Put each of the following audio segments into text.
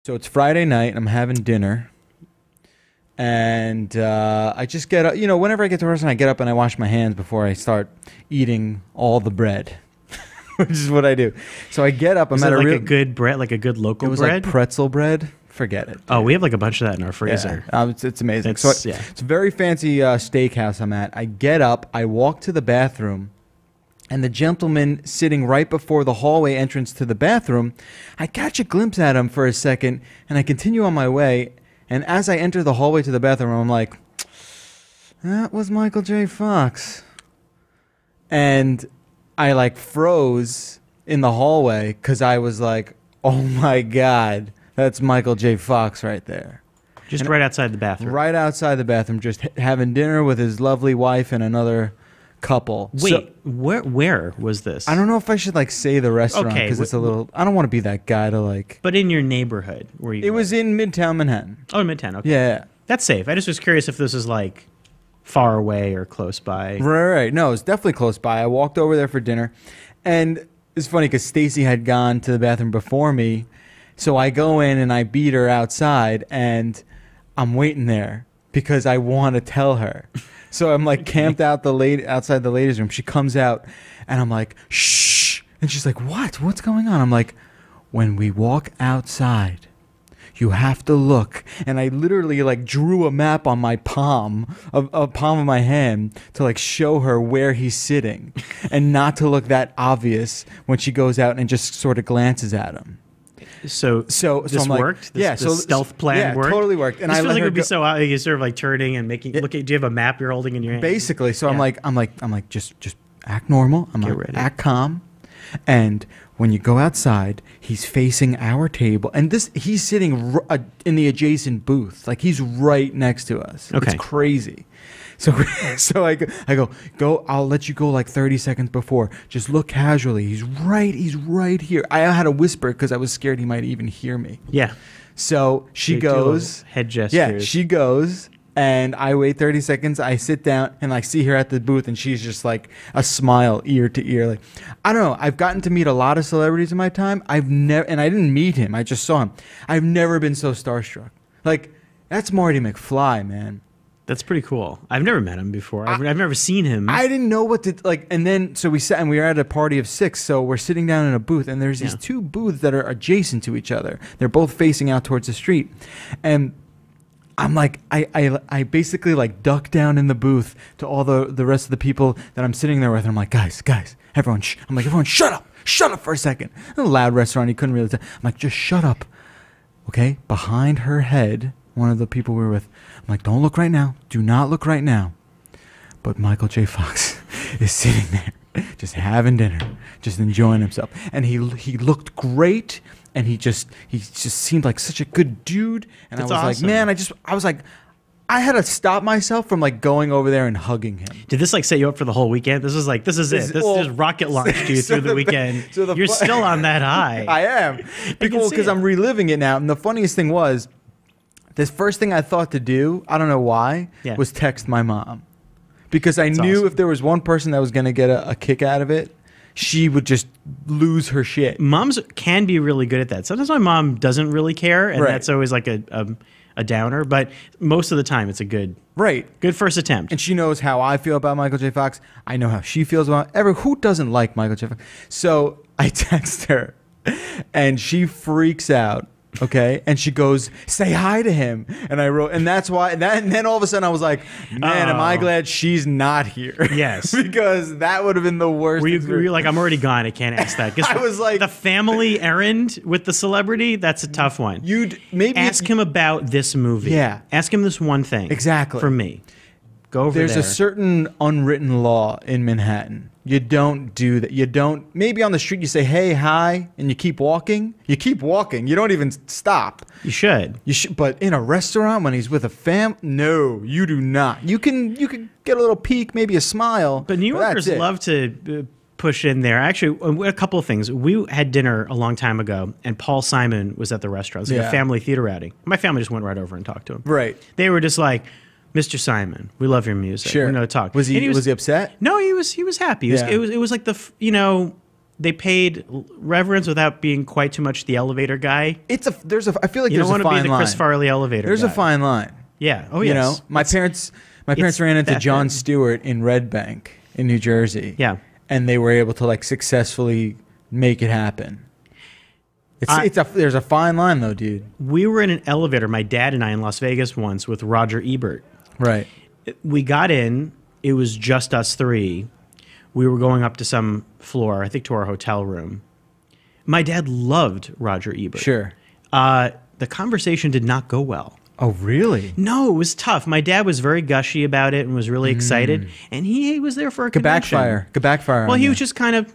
So it's Friday night, and I'm having dinner, and I just get up. You know, whenever I get to the restaurant, I get up and I wash my hands before I start eating all the bread, which is what I do. So I get up. I'm at a good bread, like a good local bread. It was like pretzel bread. Forget it. Dude. Oh, we have like a bunch of that in our freezer. Yeah. It's amazing. It's a very fancy steakhouse I'm at. I get up. I walk to the bathroom. And the gentleman sitting right before the hallway entrance to the bathroom, I catch a glimpse at him for a second, and I continue on my way. And as I enter the hallway to the bathroom, I'm like, that was Michael J. Fox. And I like froze in the hallway because I was like, oh my God, that's Michael J. Fox right there. Just right outside the bathroom. Right outside the bathroom, just having dinner with his lovely wife and another couple. Wait, so, where was this? I don't know if I should like say the restaurant because it's a little. I don't want to be that guy to like. But in your neighborhood, where you? It was in Midtown Manhattan. Oh, Midtown. Okay. Yeah, that's safe. I just was curious if this was like far away or close by. Right. No, it's definitely close by. I walked over there for dinner, and it's funny because Stacy had gone to the bathroom before me, so I go in and I beat her outside, and I'm waiting there because I want to tell her. So I'm like camped out outside the ladies' room. She comes out, and I'm like, shh. And she's like, what? What's going on? I'm like, when we walk outside, you have to look. And I literally like drew a map on my palm, a palm of my hand, to like show her where he's sitting, and not to look that obvious when she goes out and just sort of glances at him. So this like, worked? This stealth plan worked? Yeah, totally worked. And this I feels like it would be go. So you're sort of like turning and making. Do you have a map you're holding in your hand? Basically, so I'm like, just act normal. I'm like, act calm. And when you go outside, he's facing our table, and he's sitting in the adjacent booth, like he's right next to us. Okay. It's crazy. So I go. I'll let you go like 30 seconds before. Just look casually. He's right here. I had to whisper because I was scared he might even hear me. Yeah. So she goes. Head gestures. Yeah, she goes, and I wait 30 seconds. I sit down and I see her at the booth, and she's just like a smile ear to ear. Like, I don't know. I've gotten to meet a lot of celebrities in my time. And I didn't meet him. I just saw him. I've never been so starstruck. Like, that's Marty McFly, man. That's pretty cool. I've never met him before. I've never seen him. I didn't know what to like. And then so we sat, and we were at a party of 6. So we're sitting down in a booth, and there's these two booths that are adjacent to each other. They're both facing out towards the street, and I'm like, I basically like duck down in the booth to all the rest of the people that I'm sitting there with. And I'm like, guys, everyone, I'm like, everyone, shut up for a second. In a loud restaurant, you couldn't really tell. I'm like, just shut up, okay? Behind her head, one of the people we were with, I'm like, don't look right now. Do not look right now. But Michael J. Fox is sitting there, just having dinner, just enjoying himself, and he looked great. And he just seemed like such a good dude. And That's I was awesome. like, man, I had to stop myself from like going over there and hugging him. Did this like set you up for the whole weekend? This is it. This just rocket launched you through the weekend. You're still on that high. I am. Because I'm reliving it now. And the funniest thing was, this first thing I thought to do, I don't know why, was text my mom. Because I knew if there was one person that was going to get a kick out of it, she would just lose her shit. Moms can be really good at that. Sometimes my mom doesn't really care, and that's always like a downer. But most of the time, it's a good first attempt. And she knows how I feel about Michael J. Fox. I know how she feels about who doesn't like Michael J. Fox. So I text her, and she freaks out. Okay, and she goes, "Say hi to him." And I wrote, and that's why. And then all of a sudden, I was like, "Man, am I glad she's not here?" Yes, because that would have been the worst. Were you like, "I'm already gone. I can't ask that." I was like, the family errand with the celebrity. That's a tough one. You'd maybe ask him about this movie. Yeah, ask him this one thing. Exactly for me. Go over There's there. a certain unwritten law in Manhattan. You don't do that. You don't. Maybe on the street you say, "Hey, hi," and you keep walking. You keep walking. You don't even stop. You should. But in a restaurant when he's with a no, you do not. You can get a little peek, maybe a smile. But New Yorkers love to push in there. Actually, a couple of things. We had dinner a long time ago, and Paul Simon was at the restaurant. It was like a family theater outing. My family just went right over and talked to him. Right. They were just like, "Mr. Simon, we love your music. Sure. We're going to talk." Was he upset? No, he was happy. It was like they paid reverence without being quite too much the elevator guy. I feel like You there's don't a want to fine be the line. Chris Farley elevator There's guy. a fine line. Yeah. Oh, You yes. know, my parents ran into that Jon thin. Stewart in Red Bank in New Jersey. Yeah. And they were able to like successfully make it happen. There's a fine line though, dude. We were in an elevator, my dad and I, in Las Vegas once with Roger Ebert. Right. We got in. It was just us three. We were going up to some floor, I think to our hotel room. My dad loved Roger Ebert. Sure. The conversation did not go well. Oh, really? No, it was tough. My dad was very gushy about it and was really excited. And he was there for a convention. Could backfire. Well, on he you. was just kind of,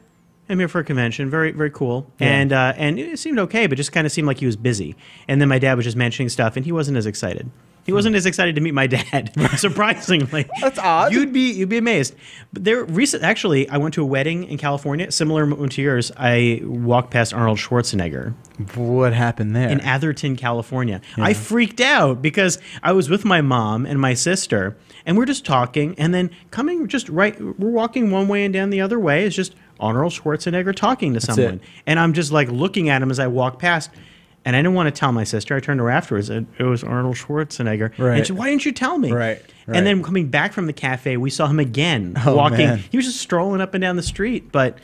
I'm here for a convention. Very, very cool. Yeah. And it seemed okay, but just kind of seemed like he was busy. And then my dad was just mentioning stuff, and he wasn't as excited. He wasn't as excited to meet my dad, surprisingly. That's odd. You'd be amazed. But actually, I went to a wedding in California, similar to yours. I walked past Arnold Schwarzenegger. What happened there? In Atherton, California. Yeah. I freaked out because I was with my mom and my sister, and we're just talking, and then we're walking one way and down the other way. It's just Arnold Schwarzenegger talking to someone. And I'm just like looking at him as I walk past. And I didn't want to tell my sister. I turned to her afterwards, and it was Arnold Schwarzenegger. Right. And she said, "Why didn't you tell me?" Right. And then coming back from the cafe, we saw him again walking. Man. He was just strolling up and down the street. But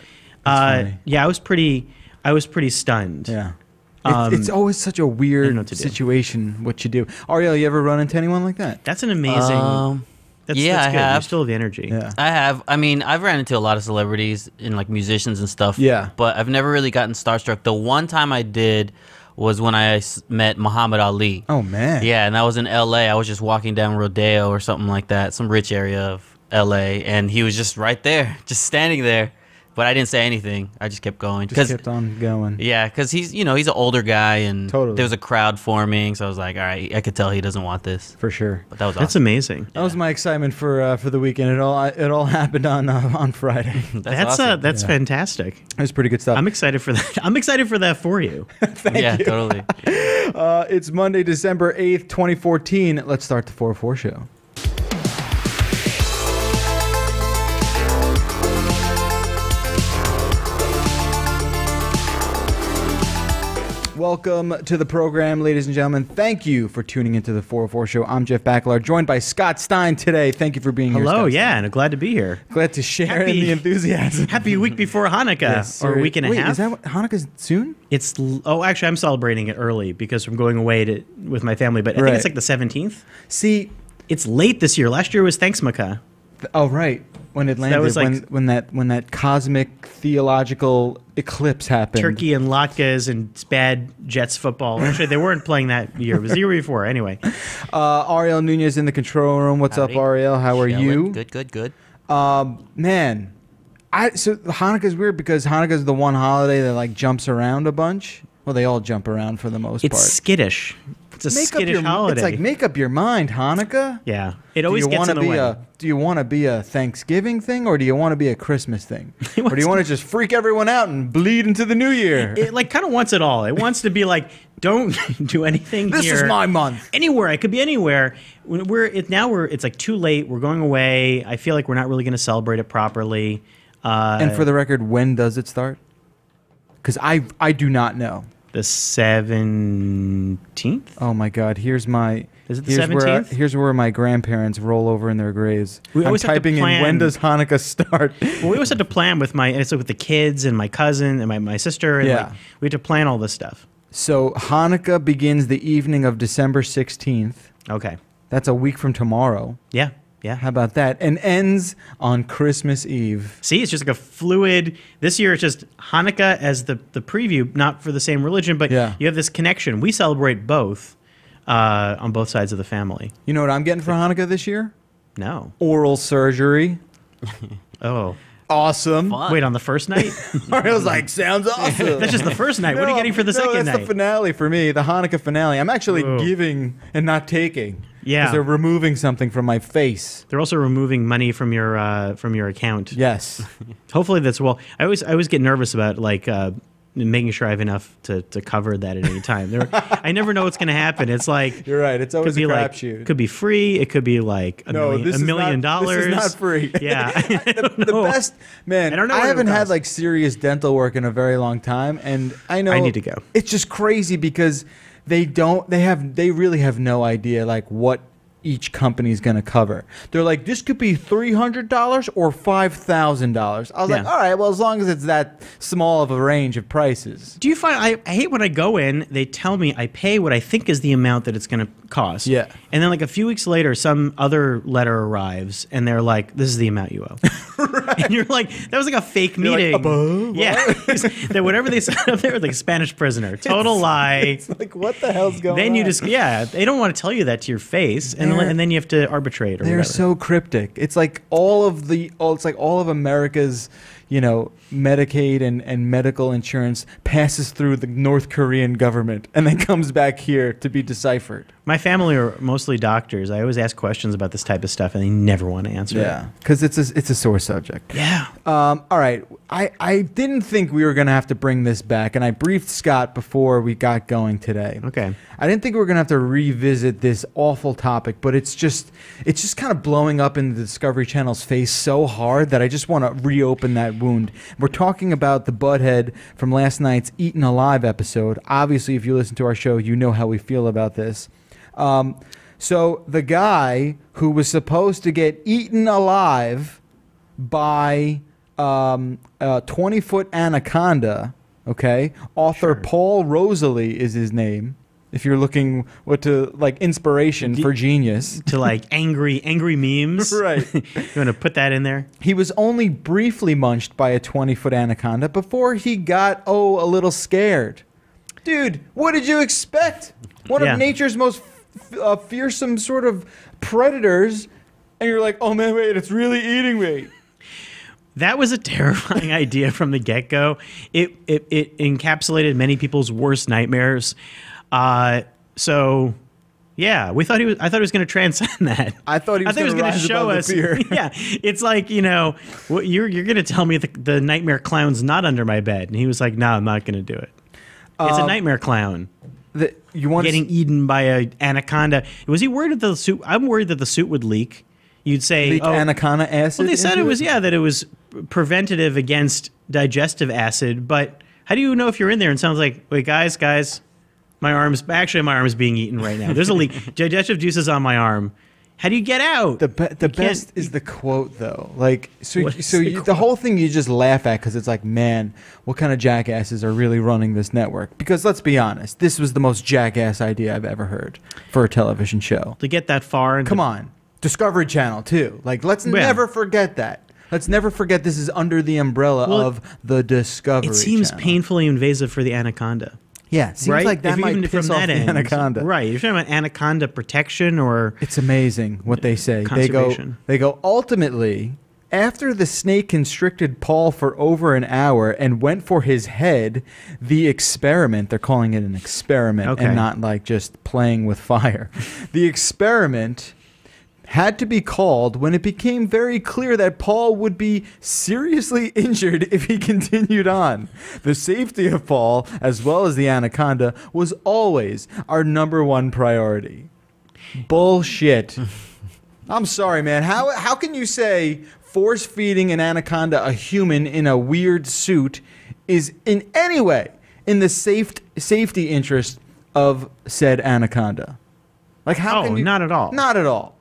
yeah, I was pretty stunned. Yeah. It's always such a weird situation. What you do, Ariel? You ever run into anyone like that? That's an amazing. That's I good. have. You still have the energy. Yeah. I have. I mean, I've ran into a lot of celebrities and like musicians and stuff. Yeah. But I've never really gotten starstruck. The one time I did was when I met Muhammad Ali. Oh man. Yeah, and that was in L.A. I was just walking down Rodeo or something like that, some rich area of L.A., and he was just right there, just standing there. But I didn't say anything. I just kept going. Just kept on going. Yeah, because he's an older guy, and Totally. there was a crowd forming, so I was like, all right, I could tell he doesn't want this. For sure. But that was That's awesome. amazing. That was my excitement for the weekend. It all happened on Friday. That's awesome. That's fantastic. It was pretty good stuff. I'm excited for that. I'm excited for that for you. Yeah, totally. It's Monday, December 8th, 2014. Let's start the 404 show. Welcome to the program, ladies and gentlemen. Thank you for tuning into the 404 show. I'm Jeff Baclar, joined by Scott Stein today. Thank you for being here, Hello, Scott yeah, Stein. and glad to be here. Glad to share in the enthusiasm. Happy week before Hanukkah, Yes, or a week and a Wait, half. is that Hanukkah's soon? Actually, I'm celebrating it early because I'm going away with my family. But I think it's like the 17th. See, It's late this year. Last year was Thanksmaka. oh right, when it landed, was like- when that cosmic theological eclipse happened. Turkey and latkes and bad Jets football. Actually, they weren't playing that year. It was the year before. Anyway, Ariel Nunez in the control room. What's Howdy. up, Ariel? How are you? Good. Man, so Hanukkah's weird because Hanukkah's the one holiday that like jumps around a bunch. Well, they all jump around for the most it's part. skittish. It's a skittish holiday. It's like make up your mind, Hanukkah. Yeah, it always gets in the way. Do you want to be a Thanksgiving thing or do you want to be a Christmas thing? Or do you want to just freak everyone out and bleed into the new year? It like kind of wants it all. It wants to be like, don't do anything This here. is my month. Anywhere. I could be anywhere. It's like too late. We're going away. I feel like we're not really going to celebrate it properly. And for the record, when does it start? Because I do not know. The 17th? Oh my God! Is it the 17th? Here's where my grandparents roll over in their graves. We I'm always have to typing in plan- when does Hanukkah start? Well, we always had to plan with with the kids and my cousin and my sister. And Yeah. we had to plan all this stuff. So Hanukkah begins the evening of December 16th. Okay. That's a week from tomorrow. Yeah. How about that? And ends on Christmas Eve. See, it's just like a fluid. This year, it's just Hanukkah as the preview, not for the same religion, but Yeah. you have this connection. We celebrate both on both sides of the family. You know what I'm getting for Hanukkah this year? No. Oral surgery. Oh. Awesome. Fun. Wait, on the first night? Ariel's like, sounds awesome. That's just the first night. What are you getting for the second that's night? the finale for me, the Hanukkah finale. I'm actually Ooh. giving and not taking. Yeah. Because they're removing something from my face. They're also removing money from your account. Yes. Hopefully that's well. I always get nervous about making sure I have enough to cover that at any time. I never know what's going to happen. It's like You're right. It's always a crapshoot. Could be free. It could be like $1 million. This is not free. Yeah. The best, man. I don't know. I what it haven't would had cost. like serious dental work in a very long time, and I know I need to go. It's just crazy because they really have no idea like what each company is going to cover. They're like, this could be $300 or $5,000. I was like, all right, well, as long as it's that small of a range of prices. Do you find I hate when I go in, they tell me I pay what I think is the amount that it's going to cost. Yeah. And then like a few weeks later, some other letter arrives and they're like, this is the amount you owe. Right. And you're like, that was like a fake meeting. Like, above? Yeah. That whatever they said up there, like Spanish prisoner. Total lie. It's like, what the hell's going on? Then you just, they don't want to tell you that to your face. And then you have to arbitrate or they're whatever. so cryptic. It's like all of America's, Medicaid and medical insurance passes through the North Korean government and then comes back here to be deciphered. My family are mostly doctors. I always ask questions about this type of stuff and they never want to answer it. Because it's a sore subject. Yeah. All right. I didn't think we were going to have to bring this back, and I briefed Scott before we got going today. Okay. I didn't think we were going to have to revisit this awful topic, but it's just kind of blowing up in the Discovery Channel's face so hard that I just want to reopen that wound. We're talking about the butthead from last night's Eaten Alive episode. Obviously, if you listen to our show, you know how we feel about this. So the guy who was supposed to get eaten alive by a 20-foot anaconda, okay? Author Paul Rosalie is his name. If you're looking inspiration for genius. To like angry memes. Right. You want to put that in there? He was only briefly munched by a 20-foot anaconda before he got, a little scared. Dude, what did you expect? One of nature's most fearsome sort of predators, and you're like, oh man, wait, it's really eating me. That was a terrifying idea from the get-go. It encapsulated many people's worst nightmares. So yeah, I thought he was going to transcend that. I thought he was going to show us. Yeah, it's like, what you're going to tell me the nightmare clown's not under my bed, and he was like, no, I'm not going to do it. It's a nightmare clown. Getting eaten by an anaconda. Was he worried that the suit? I'm worried that the suit would leak. You'd say anaconda acid. Well, they said that it was preventative against digestive acid. But how do you know if you're in there? And sounds like, wait, guys, my arm's being eaten right now. There's a leak. Digestive juices on my arm. How do you get out? The best is the quote though. Like the whole thing you just laugh at because it's like, man, what kind of jackasses are really running this network? Because let's be honest, this was the most jackass idea I've ever heard for a television show. To get that far, come on, Discovery Channel too. Like, let's never forget that. Let's never forget this is under the umbrella of the Discovery Channel. It seems painfully invasive for the anaconda. Yeah, it seems like that might piss off the anaconda. Right, you're talking about anaconda protection or... It's amazing what they say. Conservation. They go, ultimately, after the snake constricted Paul for over an hour and went for his head, the experiment, they're calling it an experiment and not like just playing with fire. The experiment had to be called when it became very clear that Paul would be seriously injured if he continued on. The safety of Paul, as well as the anaconda, was always our #1 priority. Bullshit. I'm sorry, man. How can you say force feeding an anaconda a human in a weird suit is in any way in the safety interest of said anaconda? Like, how can you... not at all. Not at all.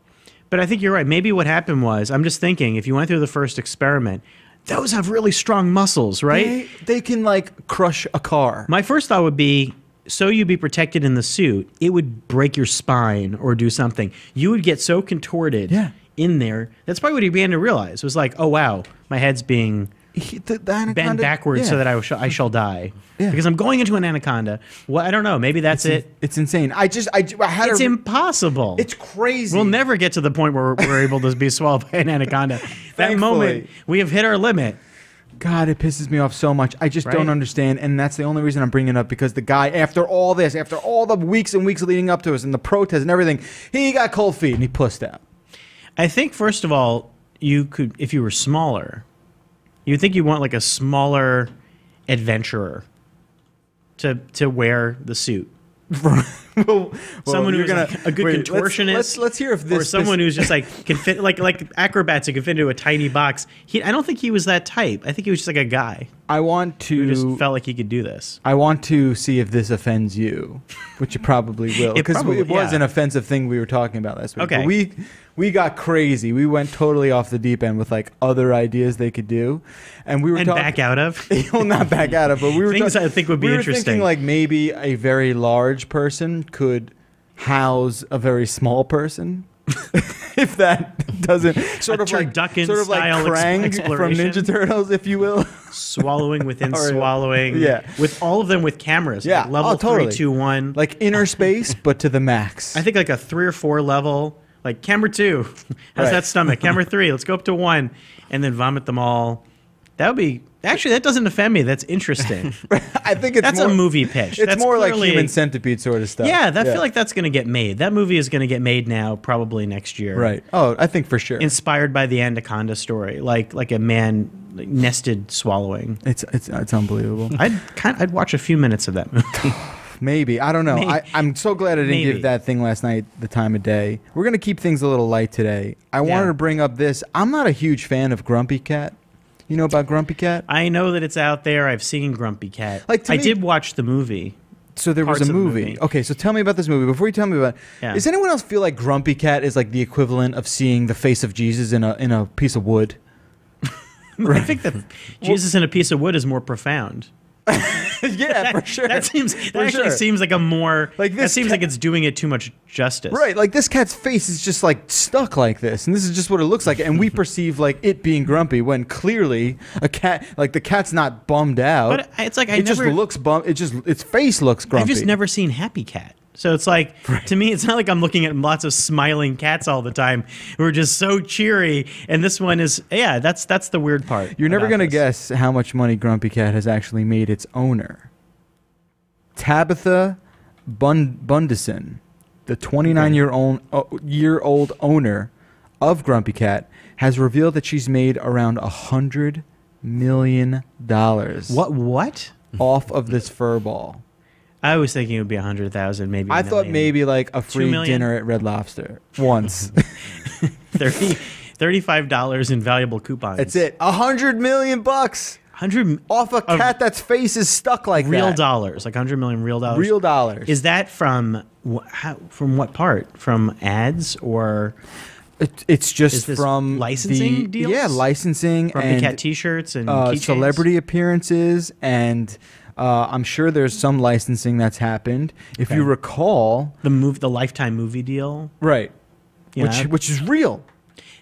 But I think you're right. Maybe what happened was, I'm just thinking, if you went through the first experiment, those have really strong muscles, right? They can, like, crush a car. My first thought would be, so you'd be protected in the suit, it would break your spine or do something. You would get so contorted in there. That's probably what he began to realize. It was like, oh, wow, my head's being bent backwards so that I shall die. Yeah. Because I'm going into an anaconda. Well, I don't know. Maybe that's it. It's insane. It's impossible. It's crazy. We'll never get to the point where we're able to be swallowed by an anaconda. That moment, we have hit our limit. God, it pisses me off so much. I just don't understand, and that's the only reason I'm bringing it up, because the guy, after all this, after all the weeks and weeks leading up to us and the protests and everything, he got cold feet and he pussed out. I think, first of all, you could, if you were smaller, you'd think you want like a smaller adventurer. to wear the suit. well, Someone who's like a good contortionist. Let's hear if this. Or someone who's just like can fit like acrobats who can fit into a tiny box. I don't think he was that type. I think he was just like a guy. I want to. Who just felt like he could do this. I want to see if this offends you, which it probably will, because it was an offensive thing we were talking about last week. Okay. But we got crazy. We went totally off the deep end with like other ideas they could do, and we were back out of. Well, not back out of, but we were things I think would be interesting. Thinking like maybe a very large person could house a very small person. If that doesn't sort of like Krang from Ninja Turtles, if you will, swallowing within swallowing, with all of them with cameras, like level 3, 2, 1, like inner space, but to the max. I think like a 3 or 4 level, like camera 2, how's that stomach? Camera 3, let's go up to 1, and then vomit them all. That would be. Actually, that doesn't offend me. That's interesting. I think that's a movie pitch. It's more like Human Centipede sort of stuff. Yeah, I feel like that's going to get made. That movie is going to get made now, probably next year. Right. Oh, I think for sure. Inspired by the Anaconda story, like a man nested swallowing. It's unbelievable. I'd watch a few minutes of that movie. Maybe. I don't know. I'm so glad I didn't give that thing last night the time of day. We're going to keep things a little light today. I wanted to bring up this. I'm not a huge fan of Grumpy Cat. You know about Grumpy Cat? I know that it's out there. I've seen Grumpy Cat. I did watch the movie. So there was a movie. Okay, so tell me about this movie. Before you tell me about it, does anyone else feel like Grumpy Cat is like the equivalent of seeing the face of Jesus in a piece of wood? I think that Jesus in a piece of wood is more profound. Yeah, for sure. That actually seems like a more like this. That seems like it's doing it too much justice. Right, like this cat's face is just like stuck like this, and this is just what it looks like, and we perceive like it being grumpy when clearly a cat, like the cat's not bummed out. But it's like just looks bummed. Its face looks grumpy. I've just never seen Happy Cat. So it's like, to me, it's not like I'm looking at lots of smiling cats all the time who are just so cheery. And this one is, that's the weird part. You're never going to guess how much money Grumpy Cat has actually made its owner. Tabitha Bundison, the 29-year-old owner of Grumpy Cat, has revealed that she's made around $100 million. What? Off of this fur ball. I was thinking it would be 100,000, maybe. I thought maybe like a free dinner at Red Lobster once. $35 in valuable coupons. That's it. $100 million. 100 off a cat that's face is stuck like real that. Dollars, like 100 million real dollars. Real dollars. Is that from what part? From ads or? It's just from licensing deals. Yeah, licensing from and cat T-shirts and celebrity appearances, and I'm sure there's some licensing that's happened. If you recall, the Lifetime movie deal, right? Which is real.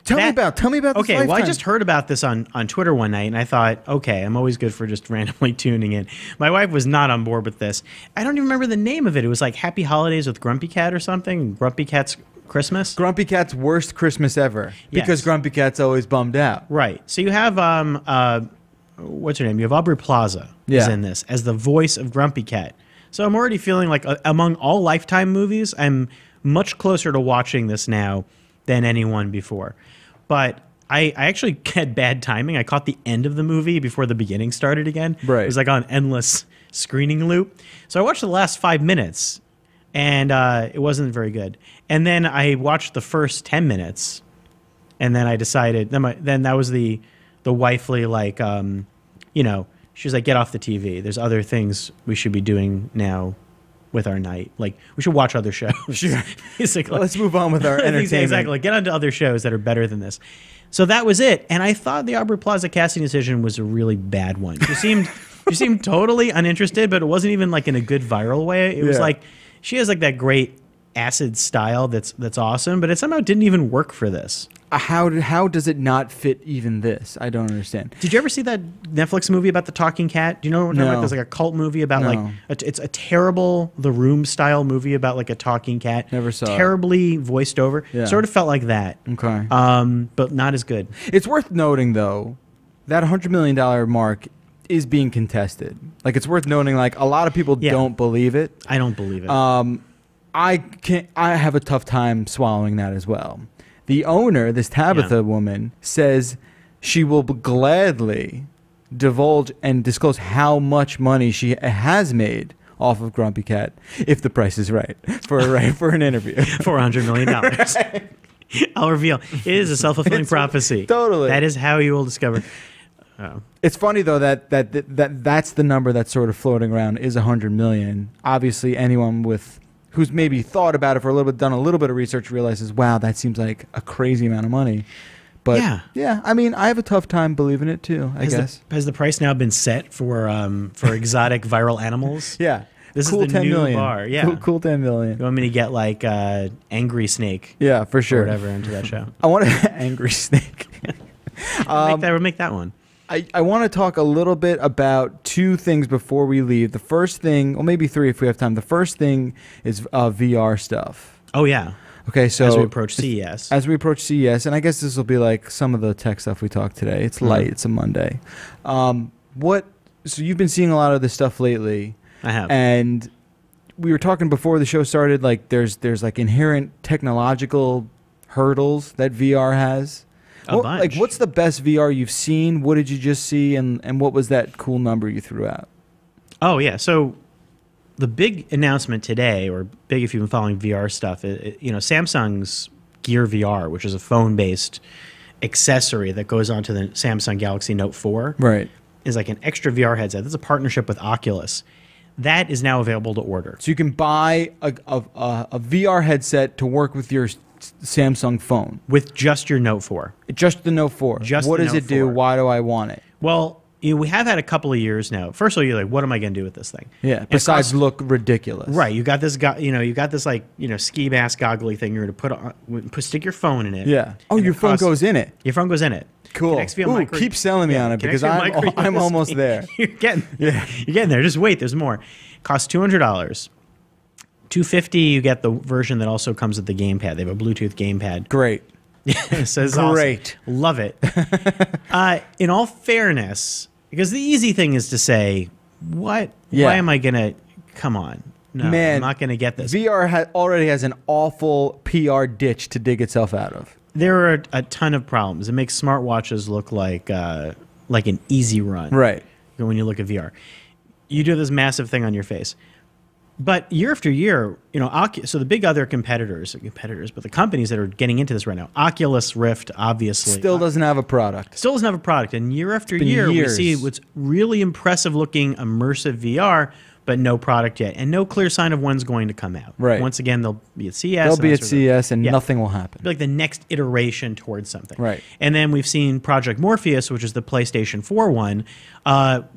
Tell me about this. Okay, Lifetime. well, I just heard about this on Twitter one night, and I thought, okay, I'm always good for just randomly tuning in. My wife was not on board with this. I don't even remember the name of it. It was like Happy Holidays with Grumpy Cat or something. Grumpy Cat's Christmas. Grumpy Cat's worst Christmas ever because Grumpy Cat's always bummed out. Right. So you have what's her name? You have Aubrey Plaza is in this as the voice of Grumpy Cat. So I'm already feeling like among all Lifetime movies, I'm much closer to watching this now than anyone before. But I actually had bad timing. I caught the end of the movie before the beginning started again. Right. It was like on endless screening loop. So I watched the last 5 minutes, and it wasn't very good. And then I watched the first 10 minutes, and then I decided. Then that was the wifely, like, she was like, get off the TV. There's other things we should be doing now with our night. Like, we should watch other shows. Sure. Basically. Let's move on with our entertainment. Exactly. Like, get onto other shows that are better than this. So that was it. And I thought the Aubrey Plaza casting decision was a really bad one. She seemed totally uninterested, but it wasn't even like in a good viral way. It was like, she has like that great acid style that's awesome, but it somehow didn't even work for this. How does it not fit even this? I don't understand. Did you ever see that Netflix movie about the talking cat? Do you know what I'm talking about? There's like a cult movie about it's a terrible The Room style movie about like a talking cat. Never saw it. Terribly voiced over. Yeah. Sort of felt like that. Okay. But not as good. It's worth noting though, that $100 million mark is being contested. Like, it's worth noting, like, a lot of people don't believe it. I don't believe it. I have a tough time swallowing that as well. The owner, this Tabitha woman, says she will gladly divulge and disclose how much money she has made off of Grumpy Cat if the price is right for an interview. $400 million. I'll reveal. It is a self-fulfilling prophecy. Totally. That is how you will discover. It's funny though that's the number that's sort of floating around is 100 million. Obviously, anyone who's maybe thought about it for a little bit, done a little bit of research, realizes, wow, that seems like a crazy amount of money. But yeah, I mean, I have a tough time believing it too. I guess. Has the price now been set for exotic viral animals? Yeah. This cool is the 10 new million. bar. Yeah. Cool 10 million. You want me to get like Angry Snake? Yeah, for sure. Or whatever into that show. I want an Angry Snake. We'll make that one. I want to talk a little bit about two things before we leave. The first thing, or maybe three if we have time. The first thing is VR stuff. Oh, yeah. Okay, so as we approach CES. As we approach CES, and I guess this will be like some of the tech stuff we talked today. It's light. It's a Monday. So you've been seeing a lot of this stuff lately. I have. And we were talking before the show started, like there's like inherent technological hurdles that VR has. Bunch. What's the best VR you've seen? What did you just see? And what was that cool number you threw out? Oh, yeah. So the big announcement today, or big if you've been following VR stuff, Samsung's Gear VR, which is a phone-based accessory that goes onto the Samsung Galaxy Note 4, right, is like an extra VR headset. This is a partnership with Oculus. That is now available to order. So you can buy a VR headset to work with your Samsung phone. With just your Note 4. Just the Note 4. What does it do? 4. Why do I want it? Well, we have had a couple of years now. First of all, you're like, what am I going to do with this thing? Yeah, besides look ridiculous. Right. You got this ski mask goggly thing you're going to stick your phone in it. Yeah. Oh, your phone goes in it. Your phone goes in it. Cool. Ooh, keep selling me on it because I'm almost there. You're getting there. Just wait. There's more. Costs $200. $250. You get the version that also comes with the gamepad. They have a Bluetooth gamepad. Great. It says great. Awesome. Love it. In all fairness, because the easy thing is to say, what? Yeah. Why am I gonna? Come on. No, Man, I'm not gonna get this. VR already has an awful PR ditch to dig itself out of. There are a ton of problems. It makes smartwatches look like an easy run. Right. When you look at VR, you do this massive thing on your face. But year after year, so the big other competitors, but the companies that are getting into this right now, Oculus Rift, obviously. Still doesn't have a product. Still doesn't have a product. And year after year, we see what's really impressive looking immersive VR, but no product yet. And no clear sign of when's going to come out. Right. Once again, they'll be at CES. They'll be at CES and nothing will happen. It'll be like the next iteration towards something. Right. And then we've seen Project Morpheus, which is the PlayStation 4 one,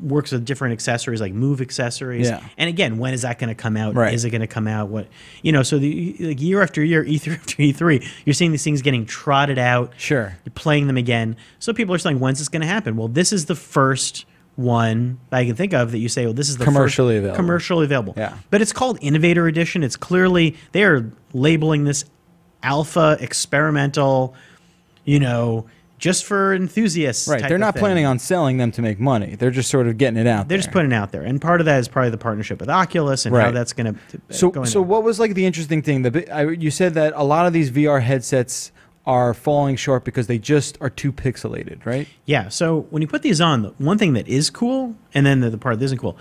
works with different accessories like Move accessories. Yeah. And again, when is that going to come out? Right. Is it going to come out? What so like year after year, E3 after E3, you're seeing these things getting trotted out. Sure. You're playing them again. So people are saying, when's this going to happen? Well, this is the first one I can think of that you say, well, this is the commercially first available. Commercially available. Yeah. But it's called Innovator Edition. It's clearly, they are labeling this alpha, experimental, just for enthusiasts. Right. They're not planning on selling them to make money. They're just sort of getting it out there. They're just putting it out there. And part of that is probably the partnership with Oculus and how that's going to So what was like the interesting thing? You said that a lot of these VR headsets are falling short because they just are too pixelated, right? Yeah. So when you put these on, the one thing that is cool, and then the part that isn't cool,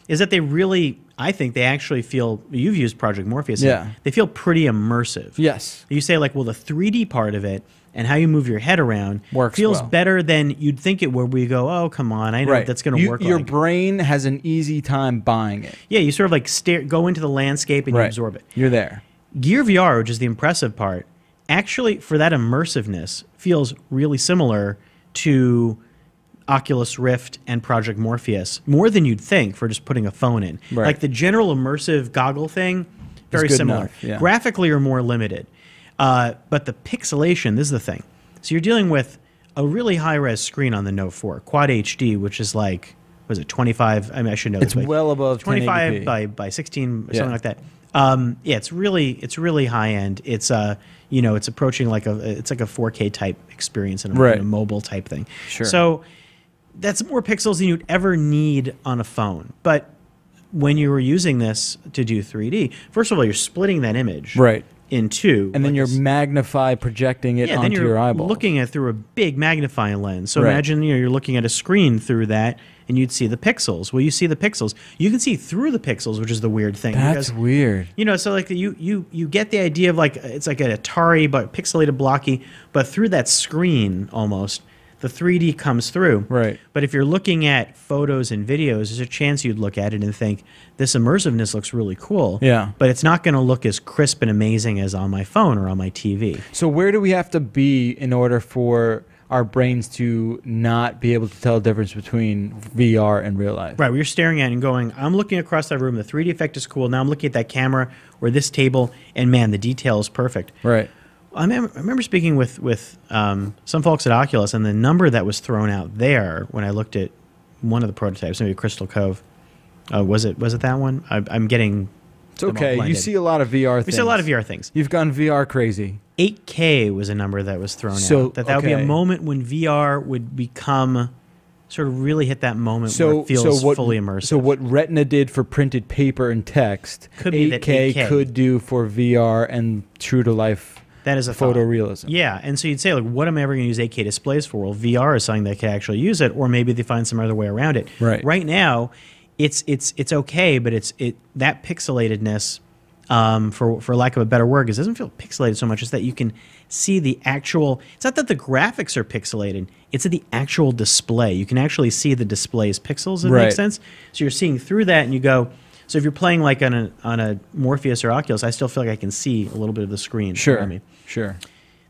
is that they really, I think they actually feel, you've used Project Morpheus, they feel pretty immersive. Yes. You say like, well, the 3D part of it and how you move your head around feels better than you'd think it would, where you go, oh, come on, I know what that's going to work Your brain has an easy time buying it. Yeah, you sort of like go into the landscape and you absorb it. You're there. Gear VR, which is the impressive part, actually, for that immersiveness, feels really similar to Oculus Rift and Project Morpheus, more than you'd think for just putting a phone in. Right. Like the general immersive goggle thing, very similar. Graphically are more limited. But the pixelation, this is the thing. So you're dealing with a really high-res screen on the Note 4, Quad HD, which is like, was it 25? I mean, I should know. It's well above 25 by 16, or something like that. It's really high end. It's it's approaching like a 4K type experience in a mobile type thing. Sure. So that's more pixels than you'd ever need on a phone. But when you were using this to do 3D, first of all, you're splitting that image in two, and then you're projecting it onto your eyeball. Looking at it through a big magnifying lens. So imagine you're looking at a screen through that, and and you'd see the pixels. Well, you see the pixels. You can see through the pixels, which is the weird thing. That's weird. You know, so like you get the idea of like it's like an Atari but pixelated blocky, but through that screen almost the 3D comes through. Right. But if you're looking at photos and videos, there's a chance you'd look at it and think this immersiveness looks really cool. Yeah. But it's not going to look as crisp and amazing as on my phone or on my TV. So where do we have to be in order for our brains to not be able to tell the difference between VR and real life? Right, where you're staring at it and going, I'm looking across that room, the 3D effect is cool, now I'm looking at that camera or this table, and man, the detail is perfect. Right. I remember speaking with some folks at Oculus, and the number that was thrown out there when I looked at one of the prototypes, maybe Crystal Cove, was it that one? I'm getting... It's okay. You see a lot of VR things. We see a lot of VR things. You've gone VR crazy. 8K was a number that was thrown out. That would be a moment when VR would become sort of really hit that moment where it feels fully immersive. So what Retina did for printed paper and text, could be 8K could do for VR and true to life. That is a photorealism. Yeah, and so you'd say, like, what am I ever going to use 8K displays for? Well, VR is something that can actually use it, or maybe they find some other way around it. Right. Right now, it's okay, but that pixelatedness, for lack of a better word, because it doesn't feel pixelated so much, is that you can see the actual. It's not that the graphics are pixelated; it's the actual display. You can actually see the display's pixels. If it makes sense. So you're seeing through that, and you go. So if you're playing like on a Morpheus or Oculus, I still feel like I can see a little bit of the screen. Sure, me. Sure.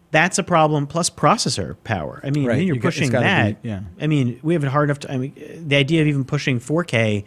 That's a problem. Plus processor power. I mean, when you're pushing that. I mean, we have it hard enough to. I mean, the idea of even pushing 4K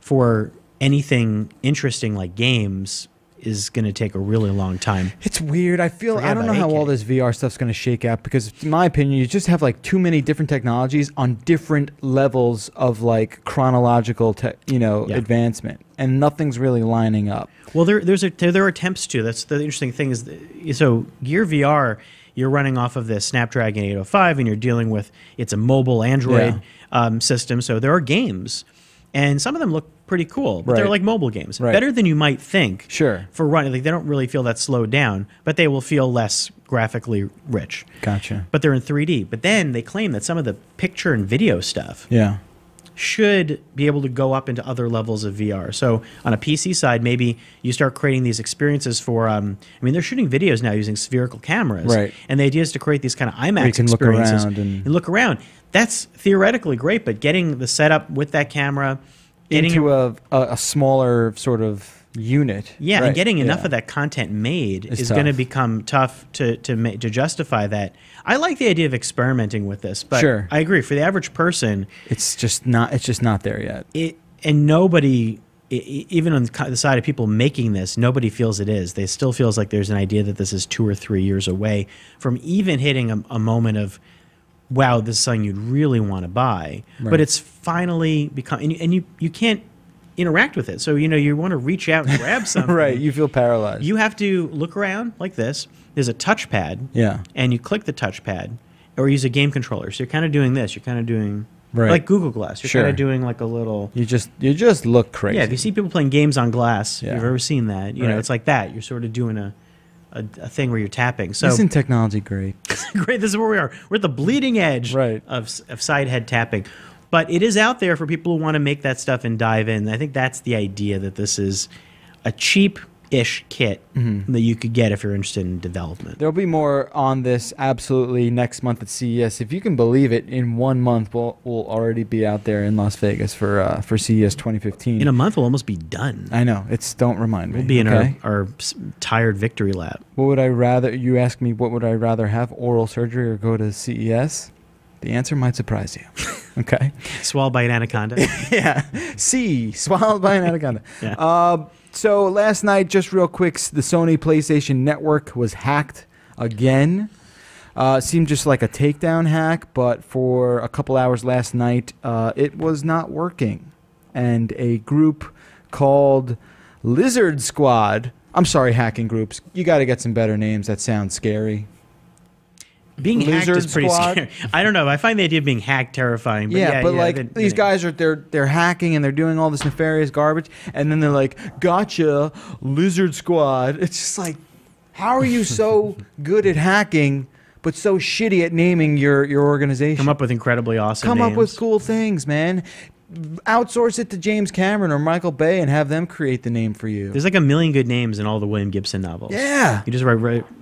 for anything interesting like games is going to take a really long time. It's weird. I don't know how all this VR stuff's going to shake out, because in my opinion, you just have like too many different technologies on different levels of like chronological, advancement, and nothing's really lining up. Well, there are attempts to. That's the interesting thing is, so Gear VR, you're running off of this Snapdragon 805, and you're dealing with, it's a mobile Android system, so there are games. And some of them look pretty cool, but they're like mobile games. Better than you might think. Sure. For running. Like, they don't really feel that slowed down, but they will feel less graphically rich. Gotcha. But they're in 3D. But then they claim that some of the picture and video stuff should be able to go up into other levels of VR. So on a PC side, maybe you start creating these experiences for, I mean, they're shooting videos now using spherical cameras. Right. And the idea is to create these kind of IMAX experiences. And look around. That's theoretically great, but getting the setup with that camera into a smaller sort of unit. Yeah, and getting enough of that content made is going to become tough to justify that. I like the idea of experimenting with this, but I agree, for the average person, it's just not there yet. And nobody, even on the side of people making this, nobody feels it is. They still feels like there's an idea that this is 2 or 3 years away from even hitting a moment of, wow, this is something you'd really want to buy. But it's finally become, and you can't interact with it. So, you want to reach out and grab something. Right, you feel paralyzed. You have to look around like this. There's a touchpad. Yeah. And you click the touchpad or use a game controller. So you're kind of doing this. You're kind of doing like Google Glass. You're kind of doing like a little. You just look crazy. Yeah, if you see people playing games on glass, if you've ever seen that, you know, it's like that. You're sort of doing a thing where you're tapping. So isn't technology great? Great. This is where we are. We're at the bleeding edge of side head tapping. But it is out there for people who want to make that stuff and dive in. I think that's the idea, that this is a cheap-ish kit that you could get if you're interested in development. There'll be more on this absolutely next month at CES. If you can believe it, in 1 month we'll already be out there in Las Vegas for CES 2015. In a month we'll almost be done. I know. Don't remind me. We'll be in our tired victory lap. What would I rather? You ask me, what would I rather have? Oral surgery or go to CES? The answer might surprise you. Okay. Swallowed by an anaconda. Swallowed by an anaconda. So last night, just real quick, the Sony PlayStation Network was hacked again. Seemed just like a takedown hack, but for a couple hours last night, it was not working. And a group called Lizard Squad. I'm sorry, hacking groups. You got to get some better names that sound scary. Being hacked is pretty scary. I don't know. I find the idea of being hacked terrifying. But these guys are they're hacking and they're doing all this nefarious garbage, and then they're like, "Gotcha, Lizard Squad." It's just like, how are you so good at hacking but so shitty at naming your organization? Come up with incredibly awesome names. Come up with cool things, man. outsource it to James Cameron or Michael Bay and have them create the name for you. There's like a million good names in all the William Gibson novels. Yeah. You just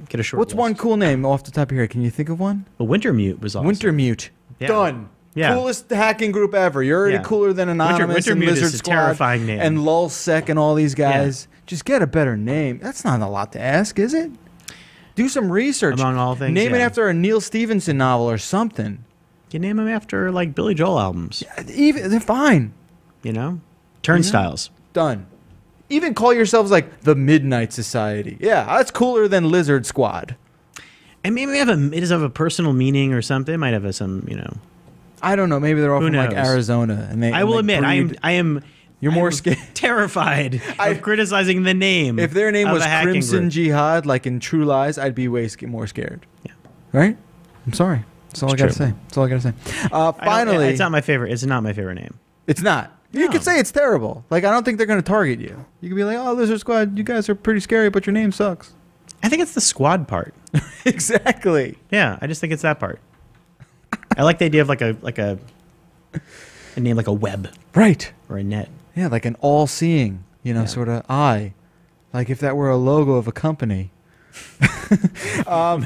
get a short What's list. one cool name off the top of your head? Can you think of one? Well, Wintermute was awesome. Wintermute. Yeah. Done. Yeah. Coolest hacking group ever. You're already cooler than Anonymous and Wintermute is Lizard a Squad terrifying name. and Lulsec and all these guys. Just get a better name. That's not a lot to ask, is it? Do some research. Among all things, Name it yeah. after a Neil Stephenson novel or something. You name them after like Billy Joel albums. Even they're fine. You know, Turnstiles. Done. Even call yourselves like the Midnight Society. Yeah, that's cooler than Lizard Squad. And maybe it does have a personal meaning or something. It might have some, you know. I don't know. Maybe they're all Who from like knows? Arizona, and they. I will admit, breed. I am. You're more scared. Terrified of criticizing the name. If their name of was a hacking Crimson group. Jihad, like in True Lies, I'd be way more scared. Yeah. Right? I'm sorry. That's all I gotta true. say. That's all I gotta say. Finally, it's not my favorite. It's not my favorite name. it's not. You No. could say it's terrible. Like I don't think they're gonna target you. You could be like, "Oh, Lizard Squad, you guys are pretty scary, but your name sucks." I think it's the squad part. Exactly. Yeah, I just think it's that part. I like the idea of like a name like a web Right. or a net. Yeah, like an all-seeing, Yeah. sort of eye. Like if that were a logo of a company.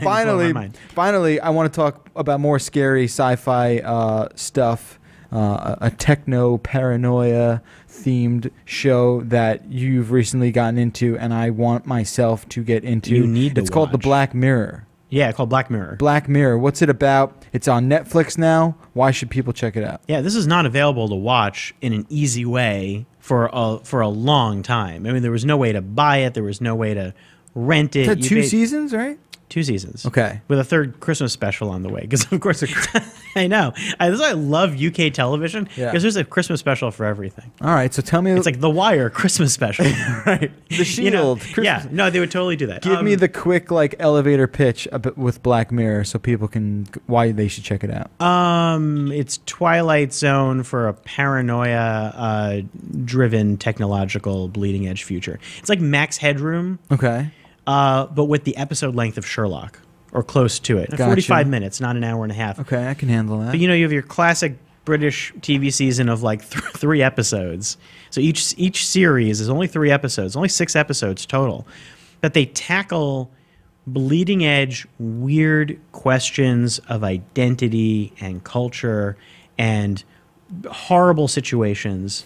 Finally, I want to talk about more scary sci-fi stuff. A techno paranoia themed show that you've recently gotten into, and I want myself to get into. You need to It's called The watch. Black Mirror. Yeah, called Black Mirror. Black Mirror. What's it about? It's on Netflix now. Why should people check it out? Yeah, this is not available to watch in an easy way for a long time. I mean, there was no way to buy it. There was no way to rent it. It's had You two paid- seasons, right? 2 seasons. Okay. With a third Christmas special on the way. Because, of course, I know. This is why I love UK television. Yeah. Because there's a Christmas special for everything. All right. So tell me. It's like The Wire Christmas special. right. The Shield. Christmas- Yeah. No, they would totally do that. Give me the quick elevator pitch with Black Mirror so people can why they should check it out. It's Twilight Zone for a paranoia driven technological bleeding edge future. It's like Max Headroom, Okay. but with the episode length of Sherlock or close to it. Gotcha. 45 minutes, not an hour and a half. Okay, I can handle that. But you have your classic British TV season of like 3 episodes. So each series is only 3 episodes, only 6 episodes total. But they tackle bleeding edge, weird questions of identity and culture and horrible situations.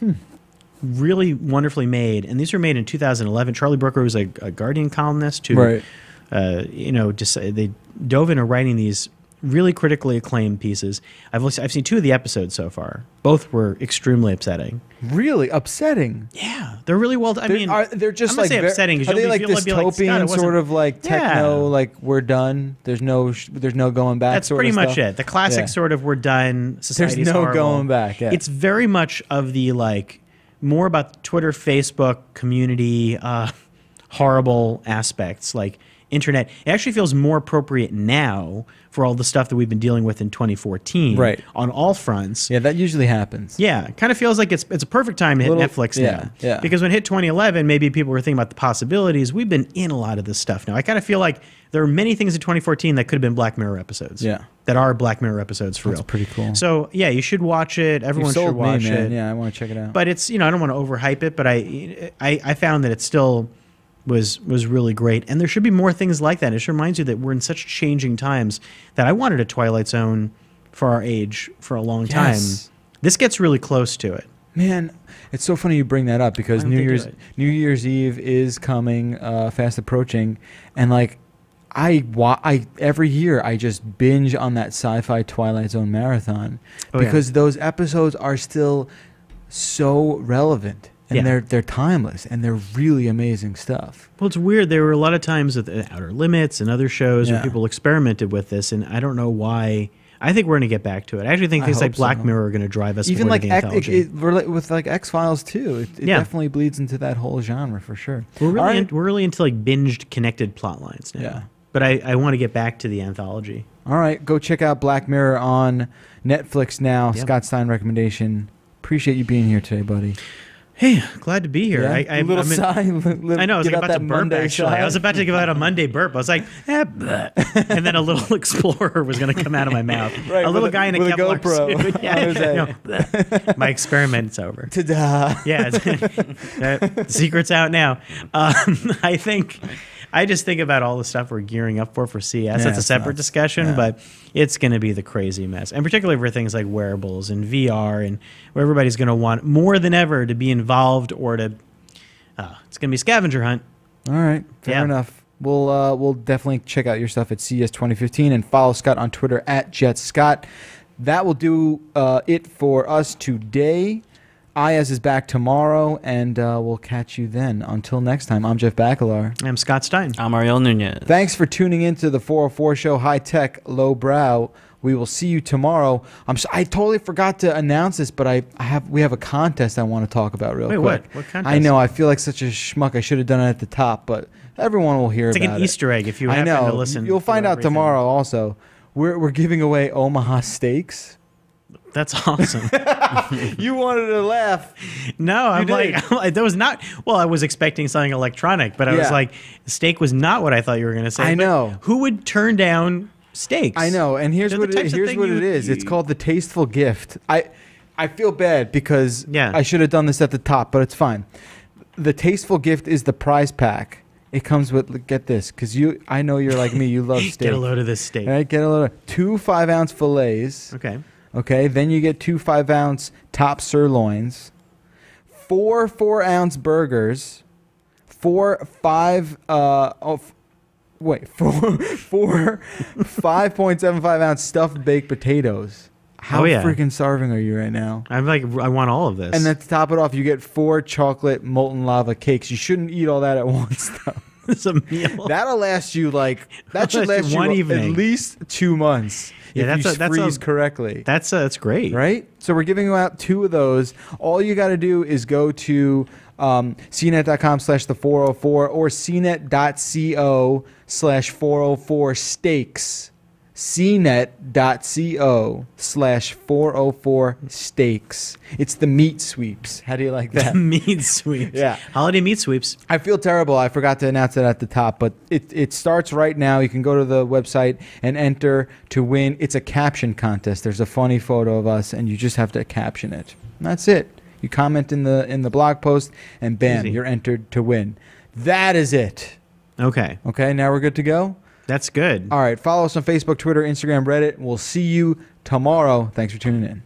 Really wonderfully made. And these were made in 2011. Charlie Brooker was a Guardian columnist who, Right. they dove into writing these really critically acclaimed pieces. I've seen 2 of the episodes so far. Both were extremely upsetting. Really upsetting. Yeah, they're really well. They're just I'm like gonna say upsetting. 'Cause Are they you'll like be- you'll be like, dystopian "Scott, it wasn't-" sort of like techno? Yeah. Like we're done. There's no going back. That's sort pretty of much stuff? it. The classic Yeah. sort of we're done. Society's no horrible. going back, yeah. It's very much of the more about Twitter, Facebook community, horrible aspects like internet. It actually feels more appropriate now for all the stuff that we've been dealing with in 2014, Right. on all fronts. Yeah, that usually happens. Yeah, it kind of feels like it's a perfect time to hit Netflix now. yeah. Because when it hit 2011, maybe people were thinking about the possibilities. We've been in a lot of this stuff now. I kind of feel like there are many things in 2014 that could have been Black Mirror episodes. Yeah. That are Black Mirror episodes for That's real. pretty cool. So, yeah, you should watch it. Everyone You sold should watch me, man. it. Yeah, I want to check it out. But it's, I don't want to overhype it, but I found that it still was really great. And there should be more things like that. It just reminds you that we're in such changing times that I wanted a Twilight Zone for our age for a long time. Yes. This gets really close to it. Man, it's so funny you bring that up because Why don't they do New Year's Eve is coming, fast approaching, and like I every year I just binge on that sci-fi Twilight Zone marathon because those episodes are still so relevant and they're timeless and they're really amazing stuff. Well, it's weird. There were a lot of times with Outer Limits and other shows where people experimented with this, and I don't know why. I think we're going to get back to it. I actually think things like Black Mirror are going to drive us even more like to the anthology. with like X-Files too. It definitely bleeds into that whole genre for sure. We're really into like binged connected plot lines now. Yeah. But I want to get back to the anthology. All right, go check out Black Mirror on Netflix now. Yep. Scott Stein recommendation. Appreciate you being here today, buddy. Hey, glad to be here. Yeah? I'm little in- sigh. I know. I was Give like out about that to burp. Monday Actually, sigh. I was about to give out a Monday burp. I was like, bleh. And then a little explorer was going to come out of my mouth. Right, a little with guy in a with a Kevlar GoPro suit. on his head. No, bleh. My experiment's over. Ta-da. Yeah, the secret's out now. I just think about all the stuff we're gearing up for CES. Yeah, That's a it's separate nuts. discussion, Yeah. but it's going to be the crazy mess, and particularly for things like wearables and VR, and where everybody's going to want more than ever to be involved or to. It's going to be a scavenger hunt. All right, fair Yeah. enough. We'll definitely check out your stuff at CES 2015 and follow Scott on Twitter at JetScott. That will do it for us today. Iyaz is back tomorrow, and we'll catch you then. Until next time, I'm Jeff Bacalar. I'm Scott Stein. I'm Ariel Nunez. Thanks for tuning in to the 404 Show, High Tech, Low Brow. We will see you tomorrow. I totally forgot to announce this, but we have a contest I want to talk about real quick. Wait, what contest? I know, I feel like such a schmuck. I should have done it at the top, but everyone will hear It's about like an it. Easter egg if you I happen know. to listen. You'll find to out everything. tomorrow also. We're giving away Omaha steaks. That's awesome. You wanted to laugh. No, I'm did. like, that was not. Well, I was expecting something electronic, but I was Yeah. like, steak was not what I thought you were going to say. I But know. who would turn down steaks? I know, and here's They're what the it types is. of Here's thing what it is. It's called the Tasteful Gift. I feel bad because Yeah. I should have done this at the top, but it's fine. The Tasteful Gift is the prize pack. It comes with, get this, because I know you're like me. You love steak. Get a load of this steak. All right, get a load of 2 5-ounce fillets. Okay. Okay, then you get 2 5-ounce top sirloins, 4 4-ounce burgers, 4 5.75-ounce stuffed baked potatoes. How Oh, yeah. freaking starving are you right now? I'm like, I want all of this. And then to top it off, you get 4 chocolate molten lava cakes. You shouldn't eat all that at once, though. it's a meal. That'll last you that should Last last you one you evening. at least 2 months. Yeah, if you freeze correctly. That's great. Right? So we're giving out 2 of those. All you got to do is go to cnet.com/the404 or cnet.co/404steaks. cnet.co/404steaks. It's the meat sweeps. How do you like that? Meat sweeps. Yeah. Holiday meat sweeps. I feel terrible. I forgot to announce it at the top, but it starts right now. You can go to the website and enter to win. It's a caption contest. There's a funny photo of us, and you just have to caption it. And that's it. You comment in the blog post, and bam, Easy. you're entered to win. That is it. Okay. Okay, now we're good to go? That's good. All right, follow us on Facebook, Twitter, Instagram, Reddit. We'll see you tomorrow. Thanks for tuning in.